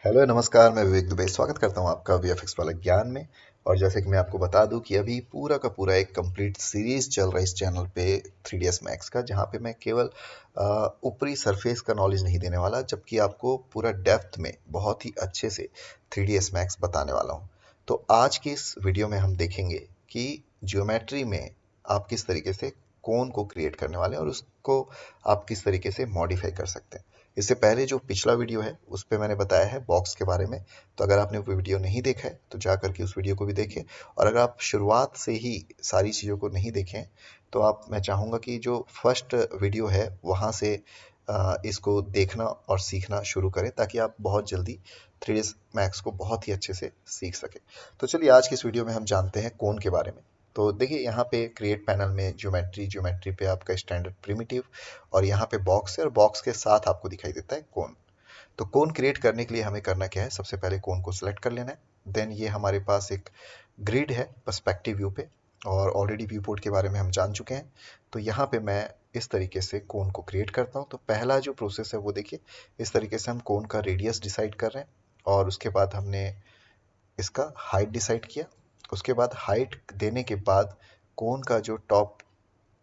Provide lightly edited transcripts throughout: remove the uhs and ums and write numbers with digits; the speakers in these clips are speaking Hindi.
हेलो नमस्कार, मैं विवेक दुबे स्वागत करता हूं आपका वीएफएक्स वाला ज्ञान में। और जैसे कि मैं आपको बता दूं कि अभी पूरा का पूरा एक कंप्लीट सीरीज चल रहा है इस चैनल पे 3ds मैक्स का, जहां पे मैं केवल ऊपरी सरफेस का नॉलेज नहीं देने वाला, जबकि आपको पूरा डेप्थ में बहुत ही अच्छे से 3ds मैक्स बताने वाला हूं। तो आज की इस वीडियो में हम देखेंगे कि ज्योमेट्री में आप किस तरीके से कोन को क्रिएट करने वाले हैं और उसको आप किस तरीके से मॉडिफाई कर सकते हैं। इससे पहले जो पिछला वीडियो है उस पे मैंने बताया है बॉक्स के बारे में। तो अगर आपने वो वीडियो नहीं देखा है तो जा करके उस वीडियो को भी देखें। और अगर आप शुरुआत से ही सारी चीज़ों को नहीं देखें तो मैं चाहूँगा कि जो फर्स्ट वीडियो है वहाँ से इसको देखना और सीखना शुरू करें, ताकि आप बहुत जल्दी 3ds मैक्स को बहुत ही अच्छे से सीख सकें। तो चलिए आज की इस वीडियो में हम जानते हैं कोन के बारे में। तो देखिए, यहाँ पे क्रिएट पैनल में ज्योमेट्री पे आपका स्टैंडर्ड प्रिमिटिव, और यहाँ पे बॉक्स है और बॉक्स के साथ आपको दिखाई देता है कोन। तो कोन क्रिएट करने के लिए हमें करना क्या है, सबसे पहले कोन को सिलेक्ट कर लेना है। देन ये हमारे पास एक ग्रिड है पर्सपेक्टिव व्यू पे, और ऑलरेडी व्यू पोर्ट के बारे में हम जान चुके हैं। तो यहाँ पे मैं इस तरीके से कोन को क्रिएट करता हूँ। तो पहला जो प्रोसेस है वो देखिए, इस तरीके से हम कोन का रेडियस डिसाइड कर रहे हैं, और उसके बाद हमने इसका हाइट डिसाइड किया। उसके बाद हाइट देने के बाद कोन का जो टॉप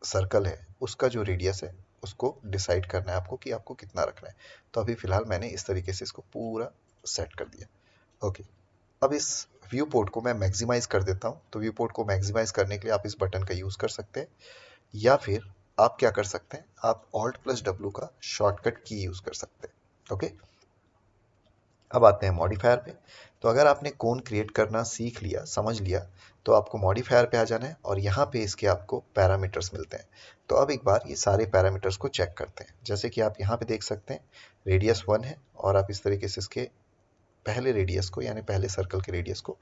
सर्कल है उसका जो रेडियस है उसको डिसाइड करना है आपको, कि आपको कितना रखना है। तो अभी फिलहाल मैंने इस तरीके से इसको पूरा सेट कर दिया। ओके, अब इस व्यू पोर्ट को मैं मैक्सिमाइज कर देता हूँ। तो व्यू पोर्ट को मैक्सिमाइज करने के लिए आप इस बटन का यूज कर सकते हैं, या फिर आप क्या कर सकते हैं, आप ऑल्ट प्लस डब्ल्यू का शॉर्टकट की यूज कर सकते हैं। ओके, अब आते हैं मॉडिफायर पे। तो अगर आपने कोन क्रिएट करना सीख लिया, समझ लिया, तो आपको मॉडिफायर पे आ जाना है, और यहाँ पे इसके आपको पैरामीटर्स मिलते हैं। तो अब एक बार ये सारे पैरामीटर्स को चेक करते हैं। जैसे कि आप यहाँ पे देख सकते हैं, रेडियस 1 है, और आप इस तरीके से इसके पहले रेडियस को, यानी पहले सर्कल के रेडियस को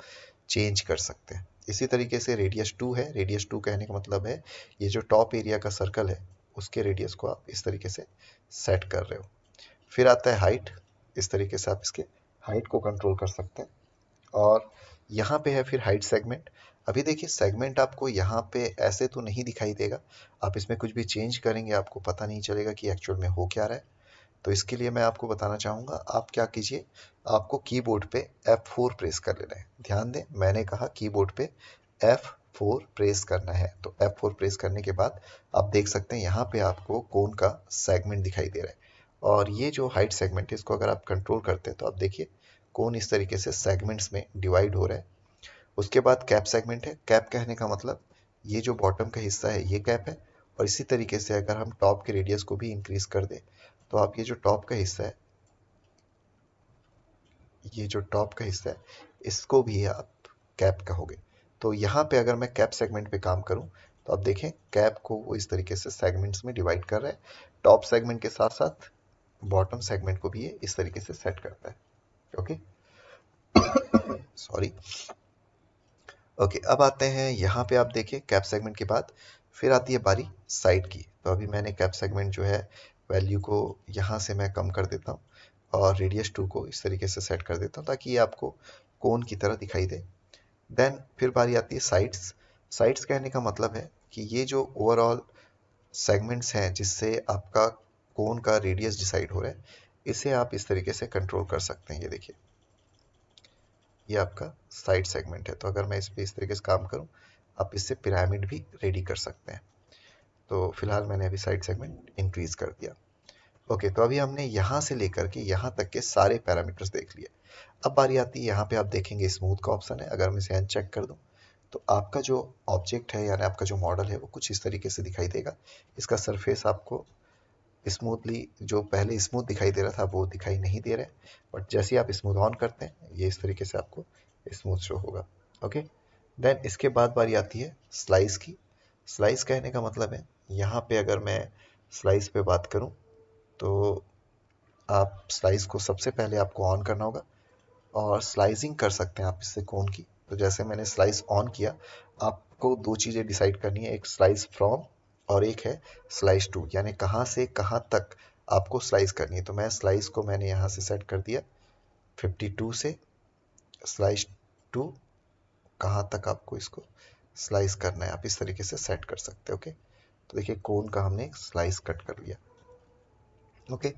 चेंज कर सकते हैं। इसी तरीके से रेडियस 2 है। रेडियस 2 कहने का मतलब है ये जो टॉप एरिया का सर्कल है उसके रेडियस को आप इस तरीके से सेट कर रहे हो। फिर आता है हाइट। इस तरीके से आप इसके हाइट को कंट्रोल कर सकते हैं। और यहाँ पे है फिर हाइट सेगमेंट। अभी देखिए, सेगमेंट आपको यहाँ पे ऐसे तो नहीं दिखाई देगा, आप इसमें कुछ भी चेंज करेंगे आपको पता नहीं चलेगा कि एक्चुअल में हो क्या रहा है। तो इसके लिए मैं आपको बताना चाहूँगा, आप क्या कीजिए, आपको कीबोर्ड पे F4 प्रेस कर लेना है। ध्यान दें, मैंने कहा कीबोर्ड पे F4 प्रेस करना है। तो F4 प्रेस करने के बाद आप देख सकते हैं यहाँ पे आपको कोन का सेगमेंट दिखाई दे रहा है। और ये जो हाइट सेगमेंट है इसको अगर आप कंट्रोल करते हैं तो आप देखिए कोन इस तरीके से सेगमेंट्स में डिवाइड हो रहा है। उसके बाद कैप सेगमेंट है। कैप कहने का मतलब ये जो बॉटम का हिस्सा है ये कैप है। और इसी तरीके से अगर हम टॉप के रेडियस को भी इंक्रीज कर दें तो आप ये जो टॉप का हिस्सा है, ये जो टॉप का हिस्सा है इसको भी आप कैप कहोगे। तो यहाँ पे अगर मैं कैप सेगमेंट पे काम करूँ तो आप देखें कैप को वो इस तरीके से सेगमेंट्स में डिवाइड कर रहा है। टॉप सेगमेंट के साथ साथ बॉटम सेगमेंट को भी ये इस तरीके से सेट करता है। Okay, sorry. ओके, अब आते हैं यहाँ पे, आप देखिए कैप सेगमेंट के बाद फिर आती है बारी साइड की। तो अभी मैंने कैप सेगमेंट जो है वैल्यू को यहाँ से मैं कम कर देता हूँ, और रेडियस 2 को इस तरीके से सेट कर देता हूँ ताकि ये आपको कोन की तरह दिखाई दे। देन फिर बारी आती है साइड्स। साइड्स कहने का मतलब है कि ये जो ओवरऑल सेगमेंट्स हैं जिससे आपका कोन का रेडियस डिसाइड हो रहा है, इसे आप इस तरीके से कंट्रोल कर सकते हैं। ये देखिए, ये आपका साइड सेगमेंट है। तो अगर मैं इस पे इस तरीके से काम करूं, आप इससे पिरामिड भी रेडी कर सकते हैं। तो फिलहाल मैंने अभी साइड सेगमेंट इंक्रीज कर दिया। ओके, तो अभी हमने यहाँ से लेकर के यहाँ तक के सारे पैरामीटर्स देख लिए। अब बारी आती है, यहाँ पे आप देखेंगे स्मूथ का ऑप्शन है। अगर मैं इसे अनचेक कर दूं तो आपका जो ऑब्जेक्ट है, यानी आपका जो मॉडल है, वो कुछ इस तरीके से दिखाई देगा। इसका सरफेस आपको स्मूथली, जो पहले स्मूथ दिखाई दे रहा था वो दिखाई नहीं दे रहा है, बट जैसे ही आप स्मूथ ऑन करते हैं ये इस तरीके से आपको स्मूथ शो होगा। ओके, देन इसके बाद बारी आती है स्लाइस की। स्लाइस कहने का मतलब है, यहाँ पे अगर मैं स्लाइस पे बात करूँ तो आप स्लाइस को सबसे पहले आपको ऑन करना होगा, और स्लाइसिंग कर सकते हैं आप इससे कोन की। तो जैसे मैंने स्लाइस ऑन किया, आपको दो चीज़ें डिसाइड करनी है, एक स्लाइस फ्रॉम और एक है स्लाइस टू, यानी कहाँ से कहाँ तक आपको स्लाइस करनी है। तो मैं स्लाइस को मैंने यहाँ से सेट कर दिया 52 से स्लाइस टू, कहाँ तक आपको इसको स्लाइस करना है आप इस तरीके से सेट कर सकते हैं। ओके, तो देखिए कोन का हमने स्लाइस कट कर लिया। ओके,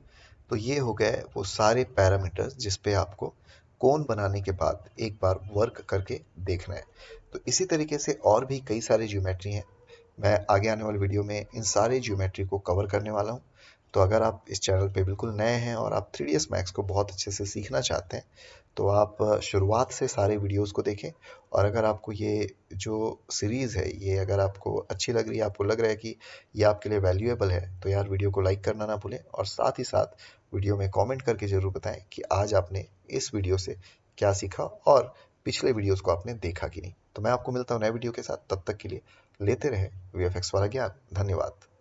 तो ये हो गए वो सारे पैरामीटर्स जिस पे आपको कोन बनाने के बाद एक बार वर्क करके देखना है। तो इसी तरीके से और भी कई सारे ज्योमेट्री हैं। मैं आगे आने वाले वीडियो में इन सारे ज्योमेट्री को कवर करने वाला हूँ। तो अगर आप इस चैनल पे बिल्कुल नए हैं और आप 3ds मैक्स को बहुत अच्छे से सीखना चाहते हैं तो आप शुरुआत से सारे वीडियोस को देखें। और अगर आपको ये जो सीरीज़ है ये अगर आपको अच्छी लग रही है, आपको लग रहा है कि ये आपके लिए वैल्यूएबल है, तो यार वीडियो को लाइक करना ना भूलें और साथ ही साथ वीडियो में कमेंट करके ज़रूर बताएं कि आज आपने इस वीडियो से क्या सीखा और पिछले वीडियोस को आपने देखा कि नहीं। तो मैं आपको मिलता हूँ नए वीडियो के साथ, तब तक के लिए लेते रहें वीएफएक्स वाला ज्ञान। धन्यवाद।